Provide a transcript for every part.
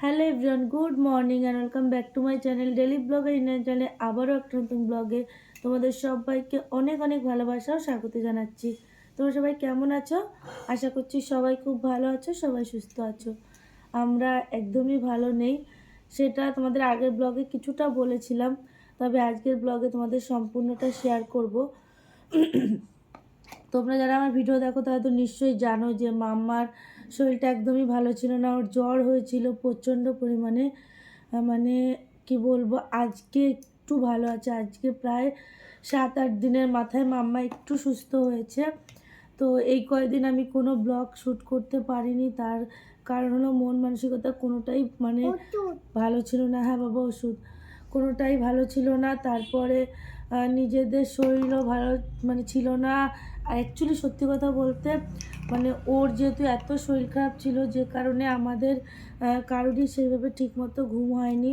Hello everyone, good morning and welcome back to my channel daily blogger Indian চ্যানেলে আবারও একটা নতুন ব্লগে তোমাদের সবাইকে অনেক অনেক ভালোবাসা ও স্বাগত জানাচ্ছি। তোমরা সবাই কেমন আছো? আশা করছি সবাই খুব ভালো আছো, সবাই সুস্থ আছো। আমরা একদমই ভালো নেই, সেটা তোমাদের আগের ব্লগে কিছুটা বলেছিলাম, তবে আজকের ব্লগে তোমাদের সম্পূর্ণটা শেয়ার করব। তোমরা যারা আমার ভিডিও দেখো তারা তো নিশ্চয়ই জানো যে মাম্মার শরীরটা একদমই ভালো ছিল না, ওর জ্বর হয়েছিল প্রচণ্ড পরিমাণে। মানে কি বলবো, আজকে একটু ভালো আছে, আজকে প্রায় 7-8 দিনের মাথায় মাম্মা একটু সুস্থ হয়েছে। তো এই কয়েকদিন আমি কোনো ব্লগ শ্যুট করতে পারিনি, তার কারণ হলো মন মানসিকতা কোনোটাই মানে ভালো ছিল না। হ্যাঁ বাবা, ওষুধ কোনোটাই ভালো ছিল না। তারপরে নিজেদের শরীরও ভালো মানে ছিল না। আর অ্যাকচুয়ালি সত্যি কথা বলতে মানে ওর যেহেতু এত শরীর খারাপ ছিল, যে কারণে আমাদের কারোরই সেইভাবে ঠিকমতো ঘুম হয়নি।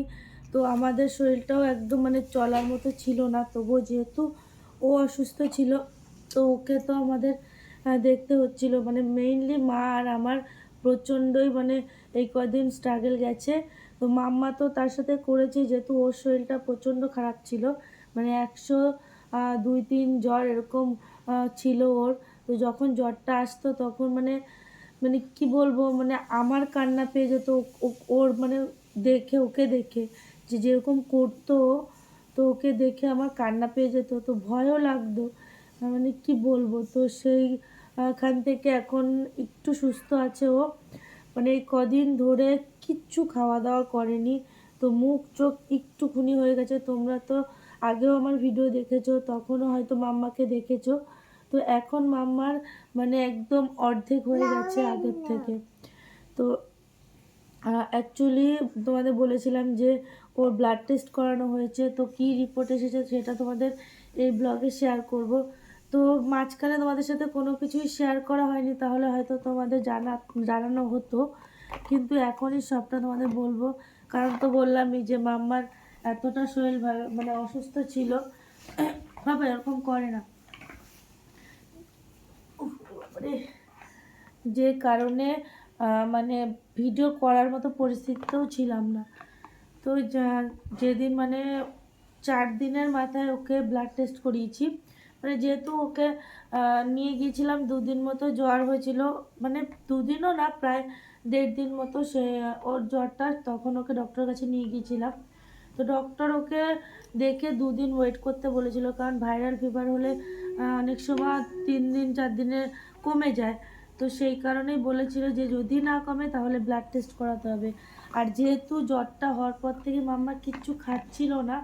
তো আমাদের শরীরটাও একদম মানে চলার মতো ছিল না। তবুও যেহেতু ও অসুস্থ ছিল, তো ওকে তো আমাদের দেখতে হচ্ছিল। মানে মেইনলি মা আর আমার প্রচণ্ডই মানে এই কদিন স্ট্রাগল গেছে। তো মাম্মা তো তার সাথে করেছে, যেহেতু ওর শরীরটা প্রচণ্ড খারাপ ছিল, মানে 102-3 জ্বর এরকম ছিল ওর। তো যখন জ্বরটা আসতো তখন মানে মানে কি বলবো, মানে আমার কান্না পেয়ে যেত ওর মানে দেখে, ওকে দেখে যে যেরকম করতো, তো ওকে দেখে আমার কান্না পেয়ে যেত, তো ভয়ও লাগতো। মানে কি বলবো, তো সেই খান থেকে এখন একটু সুস্থ আছে ও। মানে এই কদিন ধরে কিচ্ছু খাওয়া দাওয়া করেনি, তো মুখ চোখ একটুখানি হয়ে গেছে। তোমরা তো আগেও আমার ভিডিও দেখেছো, তখনও হয়তো মাম্মাকে দেখেছো। তো এখন মাম্মার মানে একদম অর্ধেক হয়ে গেছে আগের থেকে। তো অ্যাকচুয়ালি তোমাদের বলেছিলাম যে ওর ব্লাড টেস্ট করানো হয়েছে, তো কী রিপোর্ট এসেছে সেটা তোমাদের এই ব্লগে শেয়ার করব। তো মাঝখানে তোমাদের সাথে কোনো কিছুই শেয়ার করা হয়নি, তাহলে হয়তো তোমাদের জানানো হতো, কিন্তু এখনই সবটা তোমাদের বলবো। কারণ তো বললামই যে মাম্মার এতটা শরীর ভালো মানে অসুস্থ ছিল। বাবা এরকম করে না, যে কারণে মানে ভিডিও করার মতো পরিস্থিতিতেও ছিলাম না। তো যেদিন মানে 4 দিনের মাথায় ওকে ব্লাড টেস্ট করিয়েছি, মানে যেহেতু ওকে নিয়ে গিয়েছিলাম 2 দিন মতো জ্বর হয়েছিল, মানে 2 দিনও না, প্রায় 1.5 দিন মতো সে ওর জ্বরটা, তখন ওকে ডক্টরের কাছে নিয়ে গিয়েছিলাম। তো ডক্টর ওকে দেখে 2 দিন ওয়েট করতে বলেছিল, কারণ ভাইরাল ফিভার হলে অনেক সময় 3 দিন 4 দিনে কমে যায়। তো সেই কারণেই বলেছিল যে যদি না কমে তাহলে ব্লাড টেস্ট করাতে হবে। আর যেহেতু জ্বরটা হওয়ার পর থেকে মাম্মা কিচ্ছু খাচ্ছিল না,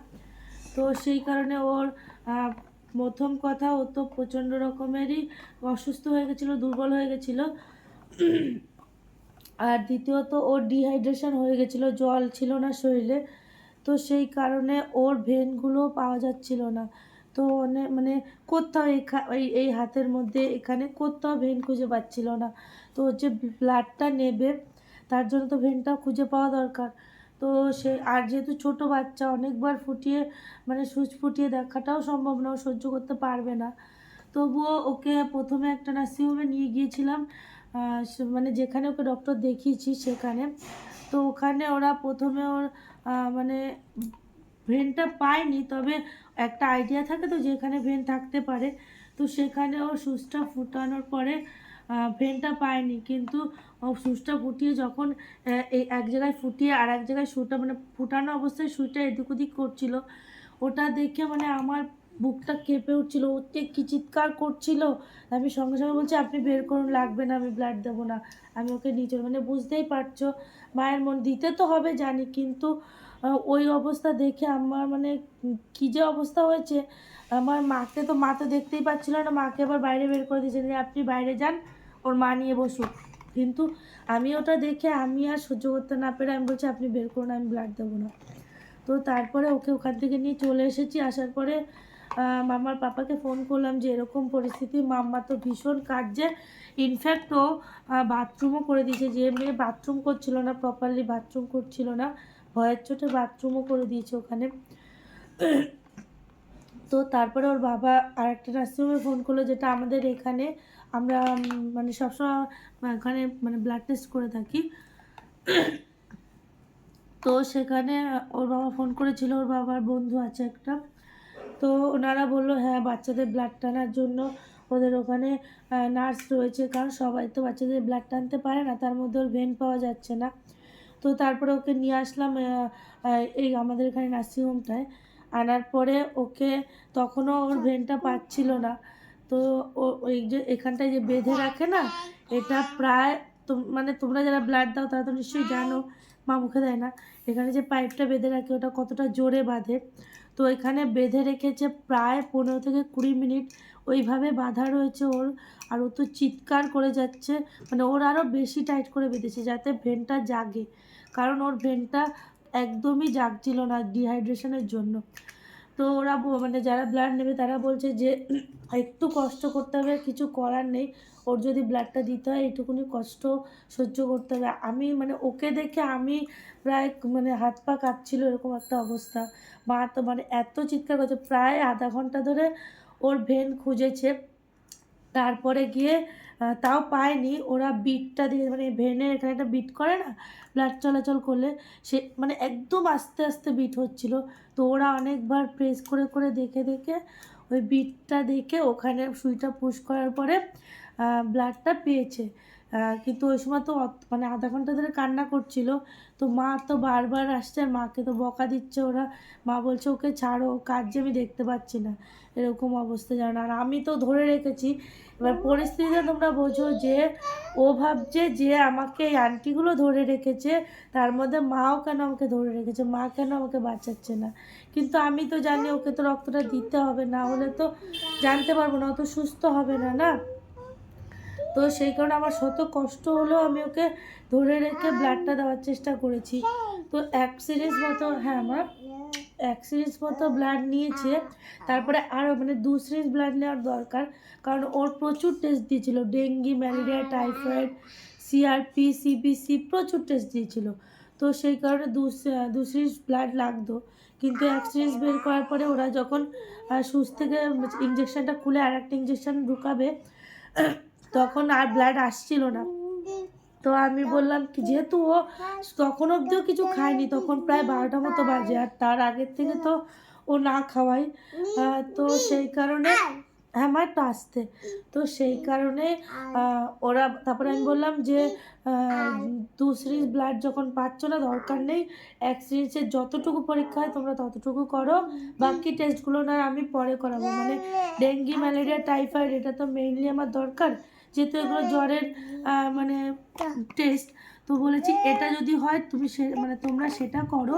তো সেই কারণে ওর প্রথম কথা, ও তো প্রচণ্ড রকমেরই অসুস্থ হয়ে গেছিলো, দুর্বল হয়ে গেছিলো। আর দ্বিতীয়ত ওর ডিহাইড্রেশন হয়ে গেছিলো, জল ছিল না শরীরে। তো সেই কারণে ওর ভেনগুলো পাওয়া যাচ্ছিল না। তো মানে কোথাও এই হাতের মধ্যে এখানে কোথাও ভেন খুঁজে পাচ্ছিল না। তো যে ব্লাডটা নেবে তার জন্য তো ভেনটা খুঁজে পাওয়া দরকার। তো সে আর যেহেতু ছোট বাচ্চা, অনেকবার ফুটিয়ে মানে সুচ ফুটিয়ে দেখাটাও সম্ভব না, ও সহ্য করতে পারবে না। তবুও ওকে প্রথমে একটা নার্সিংহোমে নিয়ে গিয়েছিলাম, মানে যেখানে ওকে ডক্টর দেখিয়েছি সেখানে। তো ওখানে ওরা প্রথমে ওর মানে ভেনটা পায়নি, তবে একটা আইডিয়া থাকে তো যেখানে ভেন থাকতে পারে। তো সেখানে ও সুচটা ফুটানোর পরে ভেনটা পায়নি, কিন্তু ও সুচটা ফুটিয়ে যখন এই এক জায়গায় ফুটিয়ে আর এক জায়গায় সুটা মানে ফুটানো অবস্থায় সুইটা এদিক ওদিক করছিল, ওটা দেখে মানে আমার বুকটা কেঁপে উঠছিল, ওতে কি চিৎকার করছিল। আমি সঙ্গে সঙ্গে বলছি আপনি বের করুন, লাগবে না, আমি ব্লাড দেবো না, আমি ওকে নিয়ে চল। মানে বুঝতেই পারছো মায়ের মন দিতে তো হবে জানি, কিন্তু ওই অবস্থা দেখে আমার মানে কী যে অবস্থা হয়েছে। আমার মাকে তো, মা তো দেখতেই পাচ্ছিল না, মাকে আবার বাইরে বের করে দিয়েছে যে আপনি বাইরে যান, ওর মা নিয়ে বসুক। কিন্তু আমি ওটা দেখে আমি আর সহ্য করতে না পেরে আমি বলছি আপনি বের করুন, আমি ব্লাড দেবো না। তো তারপরে ওকে ওখান থেকে নিয়ে চলে এসেছি। আসার পরে মাম্মার পাপাকে ফোন করলাম যে এরকম পরিস্থিতি, মাম্মা তো ভীষণ কাঁদছে। ইনফ্যাক্ট ও বাথরুমও করে দিয়েছে, যে মেয়ে বাথরুম করছিল না, প্রপারলি বাথরুম করছিল না, ভয়ের চোটে বাথরুমও করে দিয়েছে ওখানে। তো তারপরে ওর বাবা আরেকটা নার্সিংহোমে ফোন করলো, যেটা আমাদের এখানে আমরা মানে সবসময় এখানে মানে ব্লাড টেস্ট করে থাকি। তো সেখানে ওর বাবা ফোন করেছিল, ওর বাবার বন্ধু আছে একটা, তো ওনারা বললো হ্যাঁ বাচ্চাদের ব্লাড টানার জন্য ওদের ওখানে নার্স রয়েছে, কারণ সবাই তো বাচ্চাদের ব্লাড টানতে পারে না, তার মধ্যে ওর ভেন পাওয়া যাচ্ছে না। তো তারপরে ওকে নিয়ে আসলাম এই আমাদের এখানে নার্সিংহোমটায়। আনার পরে ওকে তখনও ওর ভেনটা পাচ্ছিল না। তো ওই যে এখানটায় যে বেঁধে রাখে না, এটা প্রায় মানে তোমরা যারা ব্লাড দাও তারা তো নিশ্চয়ই জানো, মা মুখে দেয় না, এখানে যে পাইপটা বেঁধে রাখে ওটা কতটা জোরে বাঁধে। তো এখানে বেঁধে রেখেছে প্রায় 15 থেকে 20 মিনিট ওইভাবে বাঁধা রয়েছে ওর। আর ও তো চিৎকার করে যাচ্ছে, মানে ওর আরও বেশি টাইট করে বেঁধেছে যাতে ভেনটা জাগে, কারণ ওর ভেনটা একদমই জাগছিল না ডিহাইড্রেশনের জন্য। তো ওরা মানে যারা ব্লাড নেবে তারা বলছে যে একটু কষ্ট করতে হবে, কিছু করার নেই, ওর যদি ব্লাডটা দিতে হয় এইটুকুনি কষ্ট সহ্য করতে হবে। আমি মানে ওকে দেখে আমি প্রায় মানে হাত পা কাঁপছিল, এরকম একটা অবস্থা। মা তো মানে এত চিৎকার করছে, প্রায় আধা ঘন্টা ধরে ওর ভেন খুঁজেছে। তারপরে গিয়ে তাও পায়নি, ওরা বিটটা দিয়ে মানে ভেনের এখানে একটা বিট করে না ব্লাড চলাচল করলে, সে মানে একদম আস্তে আস্তে বিট হচ্ছিল। তো ওরা অনেকবার প্রেস করে করে দেখে দেখে ওই বিটটা দেখে ওখানে সুইটা পুশ করার পরে ব্লাডটা পেয়েছে। কিন্তু ওই সময় তো মানে আধা ঘন্টা ধরে কান্না করছিল। তো মা তো বারবার আসছে, আর মাকে তো বকা দিচ্ছে ওরা, মা বলছে ওকে ছাড়ো, কাজ যে আমি দেখতে পাচ্ছি না, এরকম অবস্থা জানো। আর আমি তো ধরে রেখেছি। এবার পরিস্থিতিটা তোমরা বোঝো যে ও ভাবছে যে আমাকে এই আন্টিগুলো ধরে রেখেছে, তার মধ্যে মাও কেন আমাকে ধরে রেখেছে, মা কেন আমাকে বাঁচাচ্ছে না। কিন্তু আমি তো জানি ওকে তো রক্তটা দিতে হবে, না হলে তো জানতে পারবো না, ও তো সুস্থ হবে না না। তো সেই কারণে আমার শত কষ্ট হলেও আমি ওকে ধরে রেখে ব্লাডটা দেওয়ার চেষ্টা করেছি। তো 1 সিরিজ মতো, হ্যাঁ আমার 1 সিরিজ মতো ব্লাড নিয়েছে। তারপরে আরও মানে 2 সিরিজ ব্লাড নেওয়ার দরকার, কারণ ওর প্রচুর টেস্ট দিয়েছিল, dengue, malaria, typhoid, CRP, CBC, প্রচুর টেস্ট দিয়েছিল। তো সেই কারণে 2 সিরিজ ব্লাড লাগতো। কিন্তু 1 সিরিজ বের করার পরে ওরা যখন সুচ থেকে ইঞ্জেকশনটা খুলে আর একটা ইঞ্জেকশন ঢুকাবে, তখন আর ব্লাড আসছিল না। তো আমি বললাম কি, যেহেতু ও তখন অবধিও কিছু খায়নি, তখন প্রায় 12টা মতো বাজে, আর তার আগের থেকে তো ও না খাওয়াই, তো সেই কারণে হ্যাঁ মা একটু আসতে, তো সেই কারণে ওরা তারপরে আমি বললাম যে 2 সিরিজ ব্লাড যখন পাচ্ছ না দরকার নেই, 1 সিরিজের যতটুকু পরীক্ষা হয় তোমরা ততটুকু করো, বাকি টেস্টগুলো না আমি পরে করাবো। মানে ডেঙ্গি, ম্যালেরিয়া, টাইফয়েড এটা তো মেইনলি আমার দরকার, যেহেতু এগুলো জ্বরের মানে টেস্ট। তো বলেছি এটা যদি হয় তুমি মানে তোমরা সেটা করো,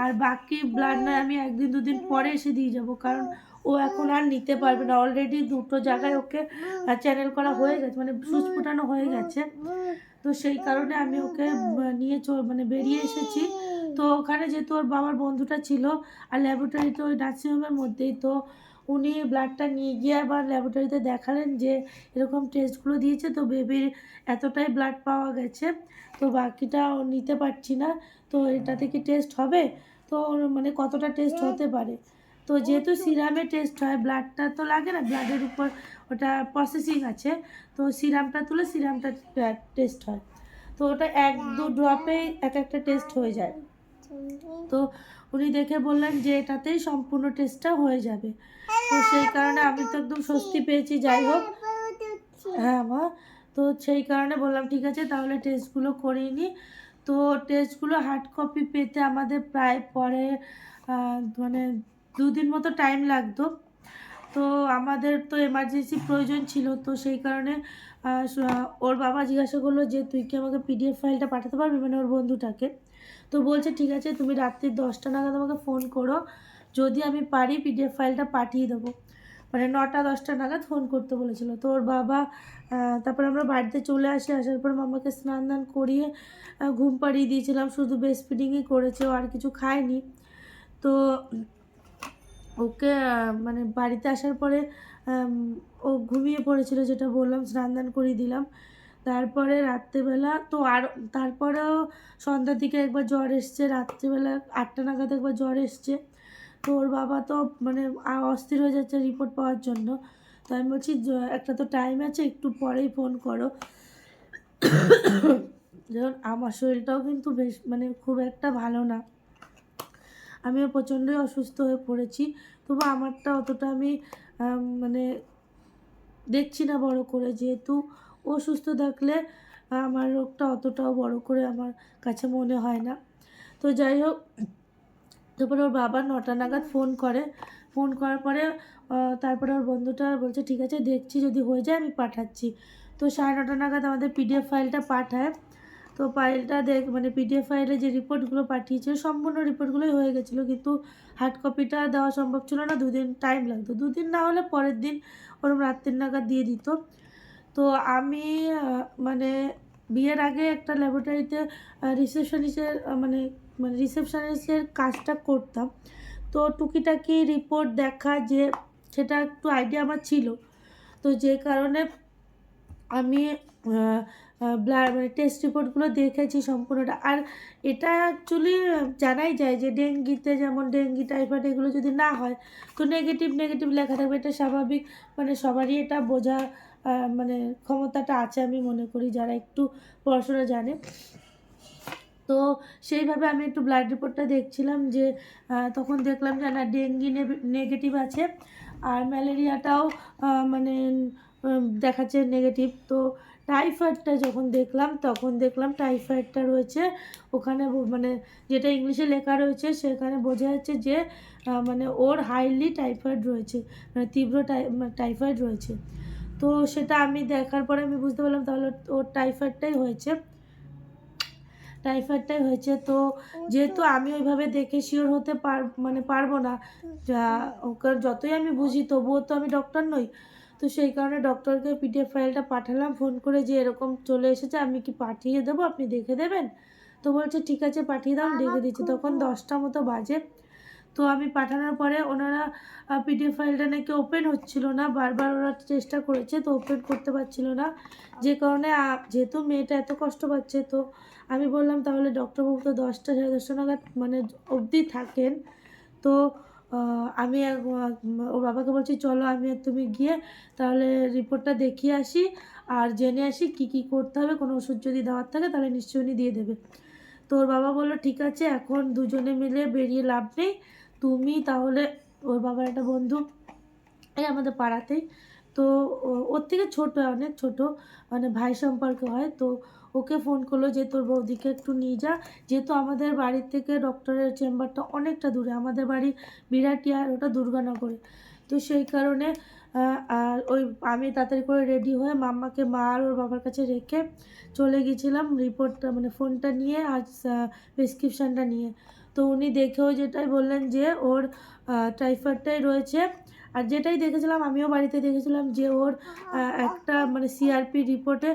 আর বাকি ব্লাড নয় আমি 1 দিন 2 দিন পরে এসে দিয়ে যাবো, কারণ ও এখন আর নিতে পারবে না, অলরেডি 2টো জায়গায় ওকে চ্যানেল করা হয়ে গেছে, মানে সুচ ফোটানো হয়ে গেছে। তো সেই কারণে আমি ওকে নিয়ে মানে বেরিয়ে এসেছি। তো ওখানে যেহেতু ওর বাবার বন্ধুটা ছিল, আর ল্যাবরেটরি তো ওই নার্সিংহোমের মধ্যেই, তো উনি ব্লাডটা নিয়ে গিয়ে আবার ল্যাবরেটরিতে দেখালেন যে এরকম টেস্টগুলো দিয়েছে, তো বেবির এতটাই ব্লাড পাওয়া গেছে, তো বাকিটা ও নিতে পারছি না, তো এটাতে কি টেস্ট হবে, তো মানে কতটা টেস্ট হতে পারে। তো যেহেতু সিরামে টেস্ট হয়, ব্লাডটা তো লাগে না, ব্লাডের উপর ওটা প্রসেসিং আছে, তো সিরামটা তুলে সিরামটা টেস্ট হয়, তো ওটা 1-2 ড্রপে একটা টেস্ট হয়ে যায়। তো উনি দেখে বললেন যে এটাতেই সম্পূর্ণ টেস্টটা হয়ে যাবে। তো সেই কারণে আমি তো একদম স্বস্তি পেয়েছি, যাই হোক। হ্যাঁ মা, তো সেই কারণে বললাম ঠিক আছে তাহলে টেস্টগুলো করিয়ে নিই। তো টেস্টগুলো হার্ড কপি পেতে আমাদের প্রায় পরে মানে 2 দিন মতো টাইম লাগতো। তো আমাদের তো এমার্জেন্সি প্রয়োজন ছিল, তো সেই কারণে ওর বাবা জিজ্ঞাসা করলো যে তুই কি আমাকে পিডিএফ ফাইলটা পাঠাতে পারবি, মানে ওর বন্ধুটাকে। তো বলছে ঠিক আছে তুমি রাত্রি 10টা নাগাদ আমাকে ফোন করো, যদি আমি পারি পিডিএফ ফাইলটা পাঠিয়ে দেবো। মানে 9টা 10টা নাগাদ ফোন করতে বলেছিল। তো ওর বাবা তারপরে আমরা বাড়িতে চলে আসি, আসার পর মামাকে স্নান দান করিয়ে ঘুম পাড়িয়ে দিয়েছিলাম, শুধু বেস্ট ফিডিংই করেছে, ও আর কিছু খায়নি। তো ওকে মানে বাড়িতে আসার পরে ও ঘুমিয়ে পড়েছিল, যেটা বললাম, স্নান দান করিয়ে দিলাম। তারপরে রাত্রেবেলা তো আর তারপরেও সন্ধ্যার দিকে একবার জ্বর এসছে, রাত্রিবেলা 8টা নাগাদ একবার জ্বর এসছে। তো ওর বাবা তো মানে অস্থির হয়ে যাচ্ছে রিপোর্ট পাওয়ার জন্য। তো আমি বলছি একটা তো টাইম আছে, একটু পরেই ফোন করো। যেমন আমার শরীরটাও কিন্তু বেশ মানে খুব একটা ভালো না, আমিও প্রচণ্ডই অসুস্থ হয়ে পড়েছি। তবু আমারটা অতটা আমি মানে দেখছি না বড় করে, যেহেতু ও সুস্থ থাকলে আমার রোগটা অতটাও বড় করে আমার কাছে মনে হয় না। তো যাই হোক, তারপরে ওর বাবা 9টা নাগাদ ফোন করে। ফোন করার পরে তারপরে ওর বন্ধুটা বলছে ঠিক আছে দেখছি, যদি হয়ে যায় আমি পাঠাচ্ছি। তো 9:30 নাগাদ আমাদের পিডিএফ ফাইলটা পাঠায়। তো ফাইলটা মানে পিডিএফ ফাইলে যে রিপোর্টগুলো পাঠিয়েছে সম্পূর্ণ রিপোর্টগুলোই হয়ে গেছিলো, কিন্তু হার্ড কপিটা দেওয়া সম্ভব ছিল না, 2 দিন টাইম লাগতো। 2 দিন না হলে পরের দিন ওরকম রাত্রির নাগাদ দিয়ে দিত। তো আমি মানে বিয়ের আগে একটা ল্যাবরেটরিতে রিসেপশনিস্টের মানে মানে রিসেপশনিস্টের কাজটা করতাম। তো টুকিটাকি রিপোর্ট দেখা যে সেটা একটু আইডিয়া আমার ছিল। তো যে কারণে আমি ব্লাড মানে টেস্ট রিপোর্টগুলো দেখেছি সম্পূর্ণটা। আর এটা অ্যাকচুয়ালি জানাই যায় যে ডেঙ্গিতে, যেমন ডেঙ্গি টাইফয়েড এগুলো যদি না হয় তো নেগেটিভ নেগেটিভ লেখা থাকবে, এটা স্বাভাবিক। মানে সবারই এটা বোঝা মানে ক্ষমতাটা আছে আমি মনে করি, যারা একটু পড়াশোনা জানে। তো সেইভাবে আমি একটু ব্লাড রিপোর্টটা দেখছিলাম যে তখন দেখলাম যে না ডেঙ্গি নেগেটিভ আছে, আর ম্যালেরিয়াটাও মানে দেখাচ্ছে নেগেটিভ। তো টাইফয়েডটা যখন দেখলাম তখন দেখলাম টাইফয়েডটা রয়েছে ওখানে, মানে যেটা ইংলিশে লেখা রয়েছে সেখানে বোঝা যাচ্ছে যে মানে ওর হাইলি টাইফয়েড রয়েছে, মানে তীব্র টাইফয়েড রয়েছে। তো সেটা আমি দেখার পরে আমি বুঝতে পারলাম তাহলে ওর টাইফয়েডটাই হয়েছে। তো যেহেতু আমি ওইভাবে দেখে শিওর হতে মানে পারবো না, যা ওকে যতই আমি বুঝি তবুও তো আমি ডক্টর নই। তো সেই কারণে ডক্টরকে পিডিএফ ফাইলটা পাঠালাম ফোন করে যে এরকম চলে এসেছে, আমি কি পাঠিয়ে দেবো, আপনি দেখে দেবেন? তো বলছে ঠিক আছে পাঠিয়ে দাও, আমি দেখে দিচ্ছি। তখন 10টা মতো বাজে। তো আমি পাঠানোর পরে ওনারা পিডিএফ ফাইলটা নাকি ওপেন হচ্ছিল না, বারবার ওরা চেষ্টা করেছে তো ওপেন করতে পারছিল না। যে কারণে যেহেতু মেয়েটা এত কষ্ট পাচ্ছে, তো আমি বললাম তাহলে ডক্টরবাবু তো 10টা 10:30 নাগাদ মানে অবধি থাকেন। তো আমি ওর বাবাকে বলছি চলো আমি আর তুমি গিয়ে তাহলে রিপোর্টটা দেখিয়ে আসি আর জেনে আসি কি কি করতে হবে, কোনো ওষুধ যদি দেওয়ার থাকে তাহলে নিশ্চয়ই উনি দিয়ে দেবে। তো ওর বাবা বললো ঠিক আছে এখন দুজনে মিলে বেরিয়ে লাভ নেই, তুমি তাহলে, ওর বাবার একটা বন্ধু এই আমাদের পাড়াতেই, তো ওর থেকে ছোটো, অনেক ছোটো, মানে ভাই সম্পর্ক হয়। তো ওকে ফোন করলো যে তোর বৌদিকে একটু নিয়ে যা, যেহেতু আমাদের বাড়ির থেকে ডক্টরের চেম্বারটা অনেকটা দূরে, আমাদের বাড়ি বিরাটিয়া আর ওটা দুর্গানগরে। তো সেই কারণে আর ওই আমি তাড়াতাড়ি করে রেডি হয়ে মাম্মাকে মা আর ওর বাবার কাছে রেখে চলে গেছিলাম রিপোর্টটা মানে ফোনটা নিয়ে আর প্রেসক্রিপশানটা নিয়ে। তো উনি দেখেও যেটাই বললেন যে ওর টাইফয়েডটাই রয়েছে। আর যেটাই দেখেছিলাম আমিও বাড়িতে দেখেছিলাম যে ওর একটা মানে সিআরপি রিপোর্টে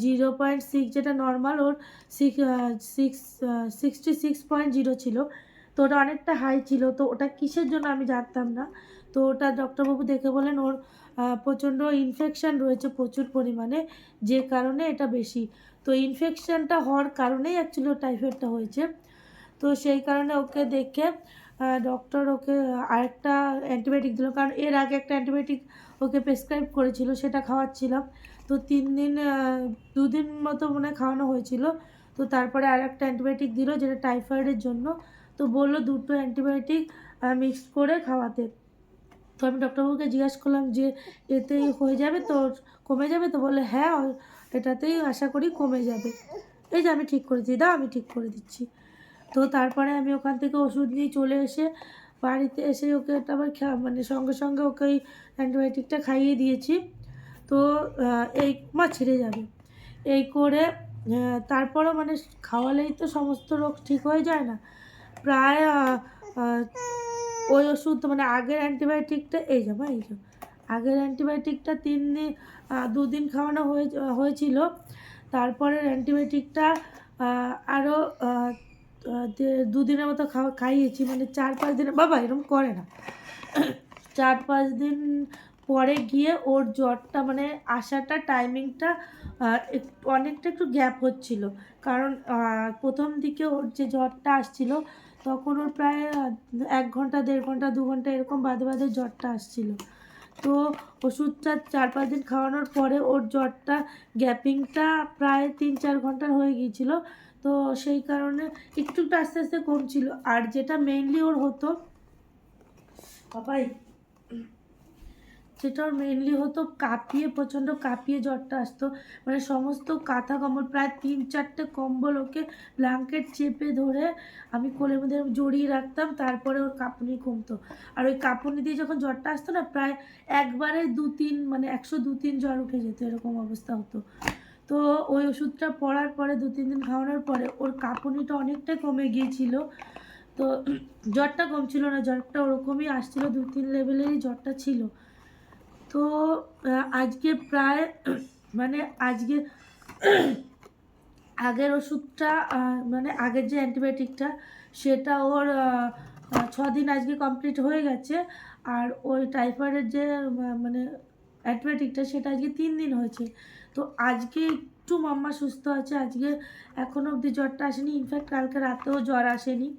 0.6 যেটা নর্মাল, ওর 66.0 ছিল। তো ওটা অনেকটা হাই ছিল, তো ওটা কিসের জন্য আমি জানতাম না। তো ওটা ডক্টরবাবু দেখে বলেন ওর প্রচণ্ড ইনফেকশান রয়েছে প্রচুর পরিমাণে, যে কারণে এটা বেশি। তো ইনফেকশানটা হওয়ার কারণেই অ্যাকচুয়ালি ওর টাইফয়েডটা হয়েছে। তো সেই কারণে ওকে দেখে ডক্টর ওকে আরেকটা অ্যান্টিবায়োটিক দিল, কারণ এর আগে একটা অ্যান্টিবায়োটিক ওকে প্রেসক্রাইব করেছিল, সেটা খাওয়াচ্ছিলাম। তো 3 দিন 2 দিন মতো মনে হয় খাওয়ানো হয়েছিল। তো তারপরে আর একটা অ্যান্টিবায়োটিক দিল যেটা টাইফয়েডের জন্য। তো বললো দুটো অ্যান্টিবায়োটিক মিক্সড করে খাওয়াতে। তো আমি ডক্টরবাবুকে জিজ্ঞাসা করলাম যে এতেই হয়ে যাবে তো, কমে যাবে তো? বলে হ্যাঁ এটাতেই আশা করি কমে যাবে। এই যে আমি ঠিক করে দিই, দাও আমি ঠিক করে দিচ্ছি। তো তারপরে আমি ওখান থেকে ওষুধ নিয়ে চলে এসে বাড়িতে এসে ওকে আবার মানে সঙ্গে সঙ্গে ওকে ওই অ্যান্টিবায়োটিকটা খাইয়ে দিয়েছি। তো এই মা ছেড়ে যাবে এই করে তারপরও মানে খাওয়ালেই তো সমস্ত রোগ ঠিক হয়ে যায় না। প্রায় ওই ওষুধ মানে আগের অ্যান্টিবায়োটিকটা এই যে আগের অ্যান্টিবায়োটিকটা 3 দিন 2 দিন খাওয়ানো হয়েছিল। তারপরের অ্যান্টিবায়োটিকটা আরও 2 দিনের মতো খাইয়েছি, মানে 4-5 দিনের, বাবা এরকম করে না, 4-5 দিন পরে গিয়ে ওর জ্বরটা মানে আসাটা টাইমিংটা অনেকটা একটু গ্যাপ হচ্ছিল, কারণ প্রথম দিকে ওর যে জ্বরটা আসছিল তখন ওর প্রায় 1 ঘন্টা 1.5 ঘন্টা 2 ঘন্টা এরকম বাদে বাদে জ্বরটা আসছিল। তো ওষুধটা 4-5 দিন খাওয়ানোর পরে ওর জ্বরটা গ্যাপিংটা প্রায় 3-4 ঘন্টার হয়ে গিয়েছিলো। তো সেই কারণে একটু একটু আস্তে আস্তে কমছিল। আর যেটা মেইনলি ওর হতো বাবাই, যেটা ওর মেইনলি হতো কাঁপিয়ে, প্রচণ্ড কাঁপিয়ে জ্বরটা আসতো। মানে সমস্ত কাঁথা কম্বল, প্রায় 3-4টে কম্বল ওকে ব্ল্যাঙ্কেট চেপে ধরে আমি কোলের মধ্যে জড়িয়ে রাখতাম, তারপরে ওর কাঁপুনি কমতো। আর ওই কাঁপুনি দিয়ে যখন জ্বরটা আসতো না, প্রায় একবারে 2-3 মানে 100-2-3 জ্বর উঠে যেত, এরকম অবস্থা হতো। তো ওই ওষুধটা পড়ার পরে 2-3 দিন খাওয়ানোর পরে ওর কাঁপুনিটা অনেকটাই কমে গিয়েছিল। তো জ্বরটা কমছিল না, জ্বরটা ওরকমই আসছিল, 2-3 লেভেলেরই জ্বরটা ছিল। তো আজকে প্রায় মানে আজকে আগের ওষুধটা মানে আগের যে অ্যান্টিবায়োটিকটা সেটা ওর 6 দিন আজকে কমপ্লিট হয়ে গেছে। আর ওই টাইফয়েডের যে মানে অ্যান্টিবায়োটিকটা সেটা আজকে 3 দিন হয়েছে। তো আজকে একটু মাম্মা সুস্থ আছে, আজকে এখনও অবধি জ্বরটা আসেনি, ইনফ্যাক্ট কালকে রাতেও জ্বর আসেনি।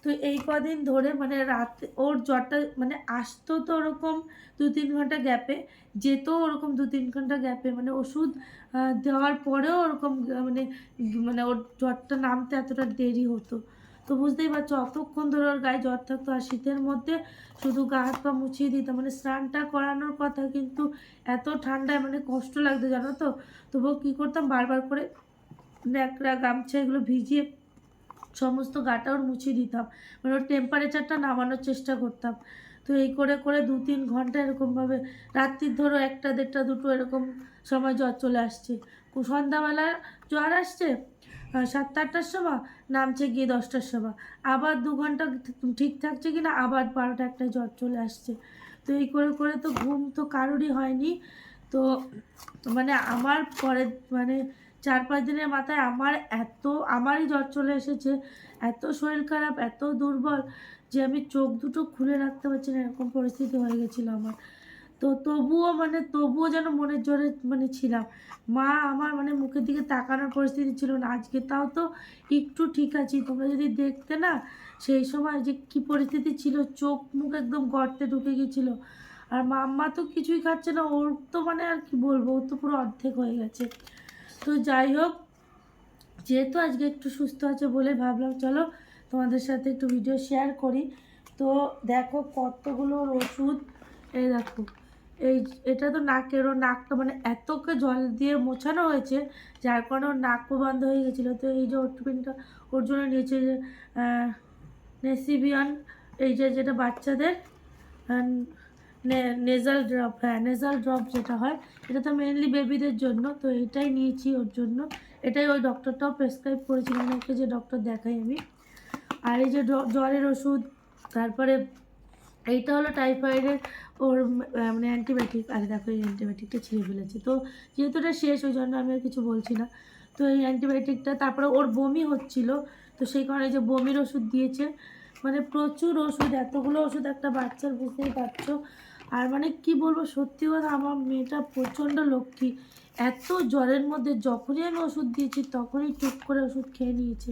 তো এই কদিন ধরে মানে রাতে ওর জ্বরটা মানে আসতো তো ওরকম 2-3 ঘন্টা গ্যাপে, যেত ওরকম 2-3 ঘন্টা গ্যাপে, মানে ওষুধ দেওয়ার পরেও ওরকম মানে মানে ওর জ্বরটা নামতে এতটা দেরি হতো। তো বুঝতেই পারছো অতক্ষণ ধরে ওর গায়ে জ্বর থাকতো। আর শীতের মধ্যে শুধু গা হাত পা মুছিয়ে দিতাম, মানে স্নানটা করানোর কথা, কিন্তু এত ঠান্ডায় মানে কষ্ট লাগতো জানো তো। তবুও কী করতাম, বারবার করে ন্যাকড়া গামছা এগুলো ভিজিয়ে সমস্ত গাটা ওর মুছিয়ে দিতাম, মানে ওর টেম্পারেচারটা নামানোর চেষ্টা করতাম। তো এই করে করে 2-3 ঘন্টা এরকমভাবে রাত্রির ধরো 1টা 1:30 2টো এরকম সময় জ্বর চলে আসছে। সন্ধ্যাবেলা জ্বর আসছে 7টা 8টার সময়, নামছে গিয়ে 10টার সময়, আবার 2 ঘন্টা ঠিক থাকছে কিনা আবার 12টা 1টায় জ্বর চলে আসছে। তো এই করে করে তো ঘুম তো কারোরই হয়নি। তো মানে আমার পরে মানে 4-5 দিনের মাথায় আমারই জ্বর চলে এসেছে, এত শরীর খারাপ, এত দুর্বল যে আমি চোখ দুটো খুলে রাখতে পারছি না, এরকম পরিস্থিতি হয়ে গেছিলো আমার। তো তবুও যেন মনের জোরে মানে ছিলাম। মা আমার মানে মুখের দিকে তাকানোর পরিস্থিতি ছিল না। আজকে তাও তো একটু ঠিক আছি, তোমরা যদি দেখতে না সেই সময় যে কী পরিস্থিতি ছিল, চোখ মুখ একদম গর্তে ঢুকে গেছিলো। আর মাম্মা তো কিছুই খাচ্ছে না, ওর তো মানে আর কি বলবো, ওর তো পুরো অর্ধেক হয়ে গেছে। তো যাই হোক, যেহেতু আজকে একটু সুস্থ আছে বলে ভাবলাম চলো তোমাদের সাথে একটু ভিডিও শেয়ার করি। তো দেখো কতগুলো ওষুধ, এই দেখো এটা তো নাকেরও, নাকটা মানে এতকে জল দিয়ে মোছানো হয়েছে যার কারণে ওর নাকও বন্ধ হয়ে গেছিলো। তো এই যে ওট্রোপিনটা ওর জন্য নিয়েছে, যে নেসিবিয়ান, এই যে যেটা বাচ্চাদের নেজাল ড্রপ, হ্যাঁ নেজাল ড্রপ যেটা হয়, এটা তো মেনলি বেবিদের জন্য। তো এটাই নিয়েছি ওর জন্য, এটাই ওই ডক্টরটাও প্রেসক্রাইব করেছিলেন ওকে, যে ডক্টর দেখাই আমি। আর এই যে জ্বরের ওষুধ, তারপরে এইটা হলো টাইফয়েডের ওর মানে অ্যান্টিবায়োটিক। আর দেখো এই অ্যান্টিবায়োটিকটা ছিঁড়ে ফেলেছি, তো যেহেতু এটা শেষ ওই জন্য আমি আর কিছু বলছি না। তো এই অ্যান্টিবায়োটিকটা, তারপরে ওর বমি হচ্ছিল, তো সেই কারণে যে বমির ওষুধ দিয়েছে, মানে প্রচুর ওষুধ, এতগুলো ওষুধ একটা বাচ্চার, বুঝতেই পারছো। আর মানে কি বলবো, সত্যি কথা আমার মেয়েটা প্রচণ্ড লক্ষ্মী। এত জ্বরের মধ্যে যখনই আমি ওষুধ দিয়েছি তখনই টুক করে ওষুধ খেয়ে নিয়েছে,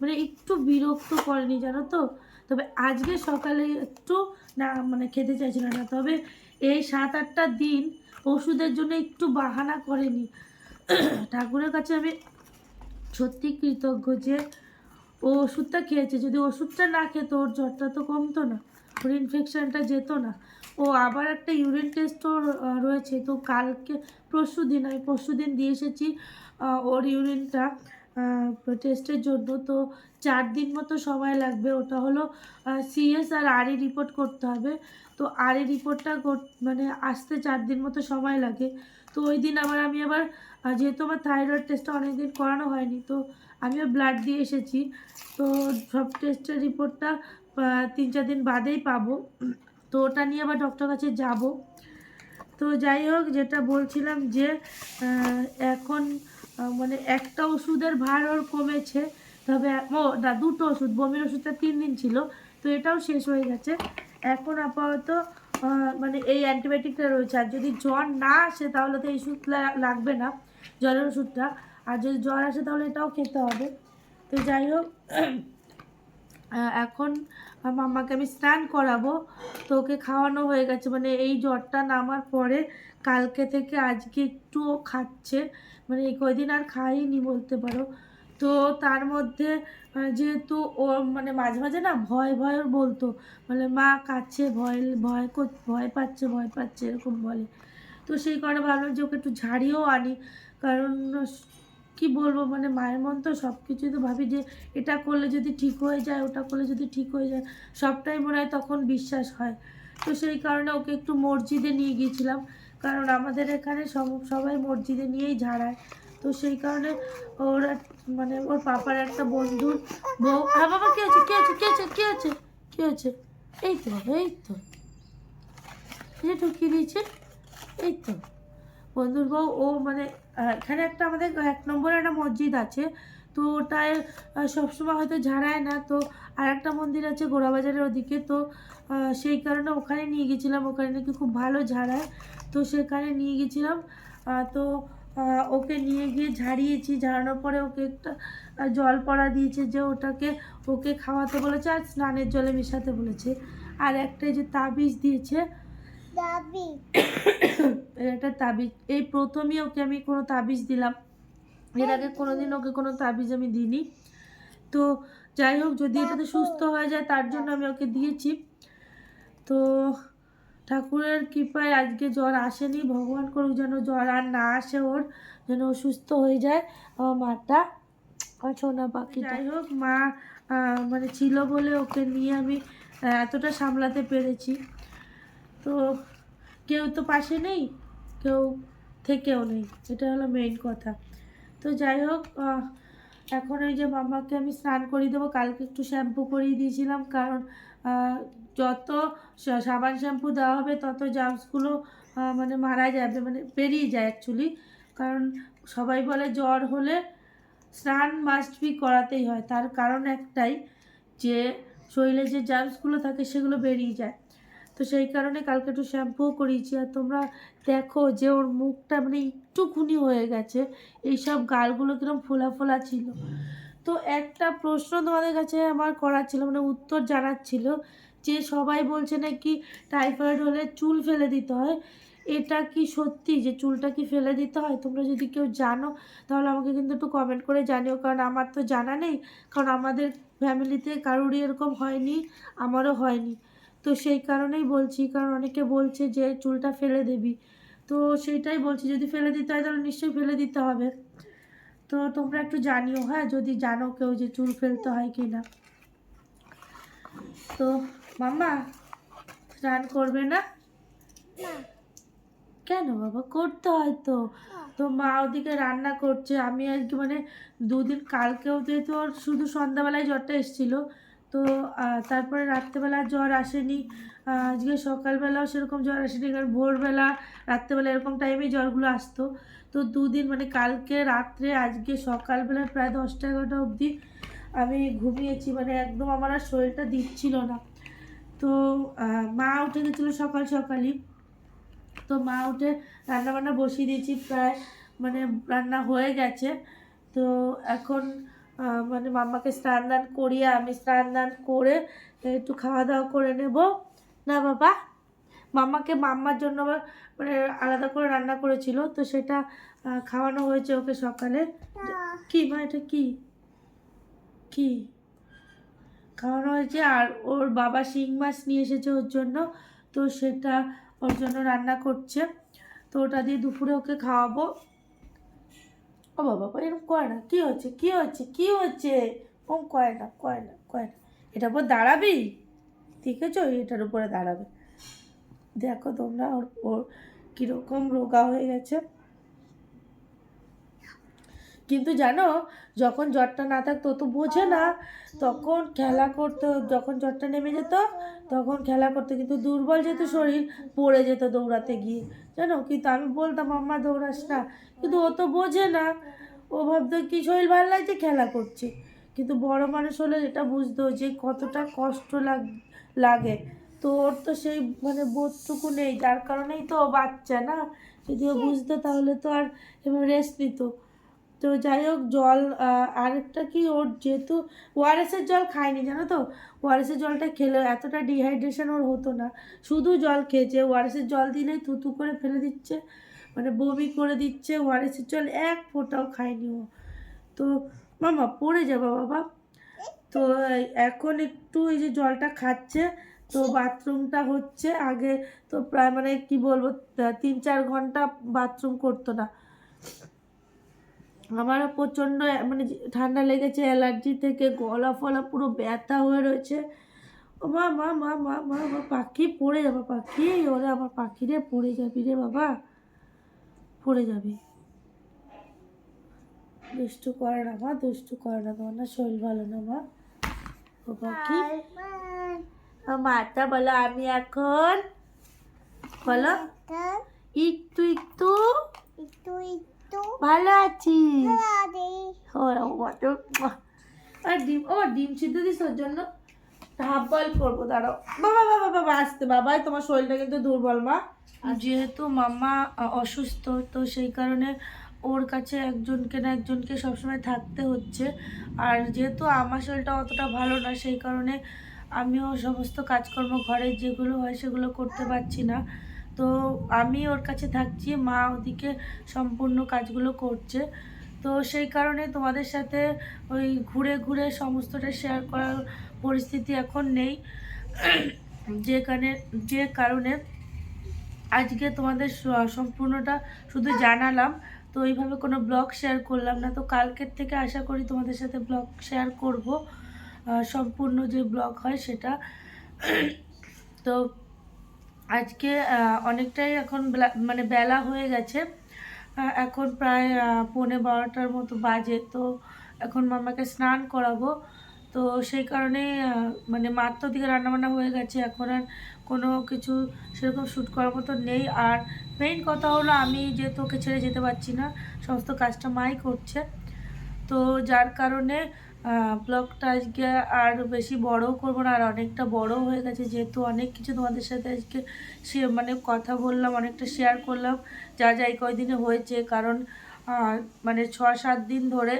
মানে একটু বিরক্ত করেনি জানো তো। তবে আজকে সকালে একটু না মানে খেতে চাইছিল না, তবে এই 7-8টা দিন ওষুধের জন্য একটু বাহানা করেনি। ঠাকুরের কাছে আমি সত্যি কৃতজ্ঞ যে ও ওষুধটা খেয়েছে। যদি ওষুধটা না খেতো ওর জ্বরটা তো কমতো না, ওর ইনফেকশানটা যেত না। ও আবার একটা ইউরিন টেস্টও রয়েছে, তো আমি পরশু দিন দিয়ে এসেছি ওর ইউরিনটা টেস্টের জন্য। তো 4 দিন মতো সময় লাগবে, ওটা হলো সিএস আর আরই রিপোর্ট করতে হবে। তো আরই রিপোর্টটা মানে আসতে 4 দিন মতো সময় লাগে। তো ওই দিন আমি আবার যেহেতু আমার থাইরয়েড টেস্টটা অনেক দিন করানো হয়নি, তো আমিও ব্লাড দিয়ে এসেছি। তো সব টেস্টের রিপোর্টটা 3-4 দিন বাদেই পাবো। তো ওটা নিয়ে আবার ডক্টরের কাছে যাব। তো যাই হোক, যেটা বলছিলাম যে এখন মানে একটা ওষুধের ভার ওর কমেছে, তবে না 2টো ওষুধ, বমির ওষুধটা 3 দিন ছিল, তো এটাও শেষ হয়ে গেছে। এখন আপাতত মানে এই অ্যান্টিবায়োটিকটা রয়েছে। আর যদি জ্বর না আসে তাহলে তো এই ওষুধ লাগবে না, জ্বরের ওষুধটা। আর যদি জ্বর আসে তাহলে এটাও খেতে হবে। তো যাই হোক, এখন মাম্মাকে আমি স্নান করাবো, তো ওকে খাওয়ানো হয়ে গেছে, মানে এই জ্বরটা নামার পরে কালকে থেকে আজকে একটু ও খাচ্ছে, মানে এই কয়দিন আর খাইনি বলতে পারো। তো তার মধ্যে যেহেতু ও মানে মাঝে মাঝে না ভয় ভয় ওর বলতো, মানে মা কাছে ভয় ভয় ভয় পাচ্ছে ভয় পাচ্ছে এরকম বলে। তো সেই কারণে ভাবলাম যে ওকে একটু ঝাড়িয়েও আনি, কারণ কি বলবো, মানে মায়ের মন তো সব কিছুই তো ভাবি যে এটা করলে যদি ঠিক হয়ে যায়, ওটা করলে যদি ঠিক হয়ে যায়, সবটাই মনে হয় তখন বিশ্বাস হয়। তো সেই কারণে ওকে একটু মসজিদে নিয়ে গিয়েছিলাম, কারণ আমাদের এখানে সবাই মসজিদে নিয়েই ঝাড়ায়। তো সেই কারণে ওর মানে ওর পাপার একটা বন্ধুর বউ, হ্যাঁ বাবা কী আছে কী আছে কী আছে কী আছে কী হয়েছে, এই তো বাবা এই তো এই ঢুকিয়ে দিয়েছে, এই তো বন্ধুর বউ ও মানে এখানে একটা আমাদের 1 নম্বরে একটা মসজিদ আছে, তো ওটায় সবসময় হয়তো ঝাড়ায় না, তো আর একটা মন্দির আছে গোড়াবাজারের ওদিকে, তো সেই কারণে ওখানে নিয়ে গেছিলাম, ওখানে নাকি খুব ভালো ঝাড়ায়, তো সেখানে নিয়ে গেছিলাম। তো ওকে নিয়ে গিয়ে ঝাড়িয়েছি, ঝাড়ানোর পরে ওকে একটা জল পড়া দিয়েছে, যে ওটাকে ওকে খাওয়াতে বলেছে আর স্নানের জলে মেশাতে বলেছে, আর একটা যে তাবিজ দিয়েছে, একটা তাবিজ, এই প্রথমই ওকে আমি কোনো তাবিজ দিলাম, এর আগে কোনোদিন ওকে কোনো তাবিজ আমি দিইনি। তো যাই হোক, যদি এটাতে সুস্থ হয়ে যায় তার জন্য আমি ওকে দিয়েছি। তো ঠাকুরের কৃপায় আজকে জ্বর আসেনি, ভগবান করুক যেন জ্বর আর না আসে ওর, যেন ও সুস্থ হয়ে যায় আমার মাটা, আমার সোনা পাখি। যাই হোক, মা মানে ছিল বলে ওকে নিয়ে আমি এতটা সামলাতে পেরেছি। তো কেউ তো পাশে নেই, কেউ থেকেও নেই, এটা হলো মেইন কথা। তো যাই হোক, এখন ওই যে মামাকে আমি স্নান করিয়ে দেবো, কালকে একটু শ্যাম্পু করিয়ে দিয়েছিলাম, কারণ যত সাবান শ্যাম্পু দেওয়া হবে তত জার্মসগুলো মানে মারা যাবে, মানে বেরিয়ে যায় অ্যাকচুয়ালি, কারণ সবাই বলে জ্বর হলে স্নান মাস্ট বি করাতেই হয়, তার কারণ একটাই, যে শরীরে যে জার্মসগুলো থাকে সেগুলো বেরিয়ে যায়। তো সেই কারণে কালকে একটু শ্যাম্পুও করিয়েছি। আর তোমরা দেখো যে ওর মুখটা মানে একটুখানি হয়ে গেছে, এইসব গালগুলো কিরকম ফোলা ফোলা ছিল। তো একটা প্রশ্ন তোমাদের কাছে আমার করার ছিল, মানে উত্তর জানার ছিল, যে সবাই বলছে নাকি টাইফয়েড হলে চুল ফেলে দিতে হয়, এটা কি সত্যি যে চুলটা কি ফেলে দিতে হয়? তোমরা যদি কেউ জানো তাহলে আমাকে কিন্তু একটু কমেন্ট করে জানিও, কারণ আমার তো জানা নেই, কারণ আমাদের ফ্যামিলিতে কারোরই এরকম হয়নি, আমারও হয়নি। তো সেই কারণেই বলছি, কারণ অনেকে বলছে যে চুলটা ফেলে দিবি, তো সেইটাই বলছি, যদি ফেলে দিতে হয় তাহলে নিশ্চয়ই ফেলে দিতে হবে। তো তোমরা একটু জানিও, হ্যাঁ, যদি জানো কেউ যে চুল ফেলতে হয় কি না। তো মাম্মা স্নান করবে না? কেন বাবা, করতে হয় তো। তো মা ওদিকে রান্না করছে, আমি আজকে মানে দুদিন, কালকেও যেহেতু ওর শুধু সন্ধ্যাবেলায় জ্বরটা এসেছিলো, তো তারপরে রাত্রেবেলা জ্বর আসেনি, আজকে সকালবেলাও সেরকম জ্বর আসেনি, কারণ ভোরবেলা রাত্রেবেলা এরকম টাইমেই জ্বরগুলো আসতো। তো দুদিন মানে কালকে রাত্রে আজকে সকালবেলা প্রায় 10টা 11টা অবধি আমি ঘুমিয়েছি, মানে একদম আমার আর শরীরটা দিচ্ছিল না। তো মা উঠে গেছিলো সকাল সকালই, তো মা উঠে রান্না বান্না বসিয়ে দিয়েছি, প্রায় মানে রান্না হয়ে গেছে। তো এখন মানে মাম্মাকে স্নান দান করিয়ে আমি স্নান দান করে একটু খাওয়া দাওয়া করে নেব না বাবা। মাম্মাকে মাম্মার জন্য আবার মানে আলাদা করে রান্না করেছিল, তো সেটা খাওয়ানো হয়েছে ওকে সকালে। কি মা, এটা কি কি খাওয়ানো হয়েছে? আর ওর বাবা শিং মাছ নিয়ে এসেছে ওর জন্য, তো সেটা ওর জন্য রান্না করছে, তো ওটা দিয়ে দুপুরে ওকে খাওয়াবো। ও বাবা, এরকম করে না, কী হচ্ছে কী হচ্ছে কী হচ্ছে, ওম করে না করে না করে না, এটার উপর দাঁড়াবি, ঠিক আছে, এটার উপরে দাঁড়াবে। দেখো তোমরা ওর ওর কীরকম রোগা হয়ে গেছে। কিন্তু জানো, যখন জ্বরটা না থাকতো তো বোঝে না, তখন খেলা করতো, যখন জ্বরটা নেমে যেত তখন খেলা করতো, কিন্তু দুর্বল যেহেতু শরীর, পড়ে যেত দৌড়াতে গিয়ে, জানো। কিন্তু আমি বলতাম আম্মা দৌড়াস না, কিন্তু ও তো বোঝে না, ও ভাবতো কি শরীর ভালো লাগছে খেলা করছে, কিন্তু বড় মানুষ হলে এটা বুঝতো যে কতটা কষ্ট লাগে। তো ওর তো সেই মানে বোধটুকু নেই, যার কারণেই তো ও বাচ্চা না, যদি ও বুঝতো তাহলে তো আর এবার রেস্ট নিত। তো যাই হোক জল আরেকটা কি ওর যেহেতু ওআরএসের জল খায়নি জানো তো, ওআরএসের জলটা খেলে এতটা ডিহাইড্রেশন ওর হতো না, শুধু জল খেয়েছে। ওআরএসের জল দিলেই থুতু করে ফেলে দিচ্ছে, মানে বমি করে দিচ্ছে। ওআরএসের জল এক ফোঁটাও খায়নি ও। তো মামা পড়ে যাবো বাবা। তো এখন একটু এই যে জলটা খাচ্ছে, তো বাথরুমটা হচ্ছে। আগে তো প্রায় মানে কি বলবো 3-4 ঘন্টা বাথরুম করতো না। আমারও প্রচণ্ড মানে ঠান্ডা লেগেছে, অ্যালার্জি থেকে গলা ফলা পুরো ব্যথা হয়ে রয়েছে। ও মা মা মা মা মা মা পাখি পড়ে যাবে, পাখি ওরে আমার পাখি রে, পড়ে যাবি রে বাবা, পড়ে যাবি। দুষ্টু করে না মা, দুষ্টু করে না, তোমার না শরীর ভালো না মা। ও পাখি মাটা বলো আমি এখন বলো একটু একটু ভালো আছি। আর ডিম, ও ডিম সিদ্ধ দিস ওর জন্য হাফ বয়েল করবো, দাঁড়াও। বাবা বাবা বাবা আসতে, বাবাই তোমার শরীরটা কিন্তু দুর্বল মা। যেহেতু মাম্মা অসুস্থ, তো সেই কারণে ওর কাছে একজনকে না একজনকে সবসময় থাকতে হচ্ছে। আর যেহেতু আমার শরীরটা অতটা ভালো না, সেই কারণে আমিও সমস্ত কাজকর্ম ঘরে যেগুলো হয় সেগুলো করতে পারছি না। তো আমি ওর কাছে থাকছি, মা ওদিকে সম্পূর্ণ কাজগুলো করছে। তো সেই কারণে তোমাদের সাথে ওই ঘুরে ঘুরে সমস্তটা শেয়ার করার পরিস্থিতি এখন নেই। যে কারণে আজকে তোমাদের সম্পূর্ণটা শুধু জানালাম, তো এইভাবে কোনো ব্লগ শেয়ার করলাম না। তো কালকের থেকে আশা করি তোমাদের সাথে ব্লগ শেয়ার করব, সম্পূর্ণ যে ব্লগ হয় সেটা। তো আজকে অনেকটাই এখন মানে বেলা হয়ে গেছে, এখন প্রায় 11:45 মতো বাজে। তো এখন মামাকে স্নান করাবো। তো সেই কারণে মানে মাত্র দিকে রান্নাবান্না হয়ে গেছে, এখন আর কোনো কিছু সেরকম শ্যুট করার মতো নেই। আর মেইন কথা হলো আমি যেহেতু ওকে ছেড়ে যেতে পারছি না, সমস্ত কাজটা মাই করছে। তো যার কারণে ব্লগটা আজকে আর বেশি বড়ও করবো না, আর অনেকটা বড়ও হয়ে গেছে, যেহেতু অনেক কিছু তোমাদের সাথে আজকে মানে কথা বললাম, অনেকটা শেয়ার করলাম যা যা এই কয়দিনে হয়েছে। কারণ মানে 6-7 দিন ধরে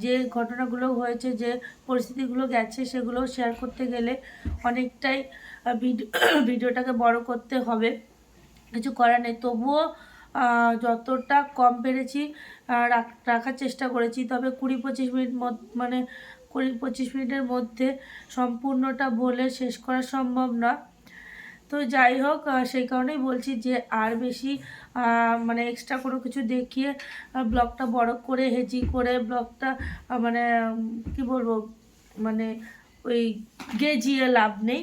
যে ঘটনাগুলো হয়েছে, যে পরিস্থিতিগুলো গেছে, সেগুলো শেয়ার করতে গেলে অনেকটাই ভিডিওটাকে বড় করতে হবে, কিছু করার নেই। তবুও যতটা কম পেরেছি রাখার চেষ্টা করেছি। তবে 20-25 মিনিট মানে 20-25 মিনিটের মধ্যে সম্পূর্ণটা বলে শেষ করা সম্ভব না। তো যাই হোক, সেই কারণেই বলছি যে আর বেশি মানে এক্সট্রা কোনো কিছু দেখিয়ে ব্লগটা বড় করে হেজি করে ব্লগটা মানে কি বলবো, মানে ওই গেজিয়ে লাভ নেই।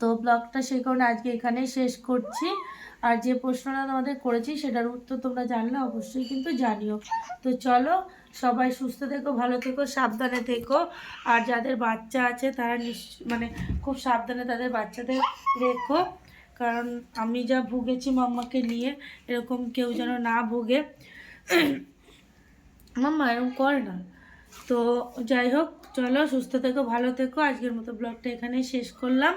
তো ব্লগটা সেই কারণে আজকে এখানেই শেষ করছি। আর যে প্রশ্নটা তোমাদের করেছি সেটার উত্তর তোমরা জানলে অবশ্যই কিন্তু জানিও। তো চলো, সবাই সুস্থ থেকো, ভালো থেকো, সাবধানে থেকো। আর যাদের বাচ্চা আছে তারা মানে খুব সাবধানে তাদের বাচ্চাদের রেখো, কারণ আমি যা ভুগেছি মাম্মাকে নিয়ে, এরকম কেউ যেন না ভোগে। মাম্মা এরকম করে না। তো যাই হোক, চলো সুস্থ থেকো, ভালো থেকো। আজকের মতো ব্লগটা এখানেই শেষ করলাম।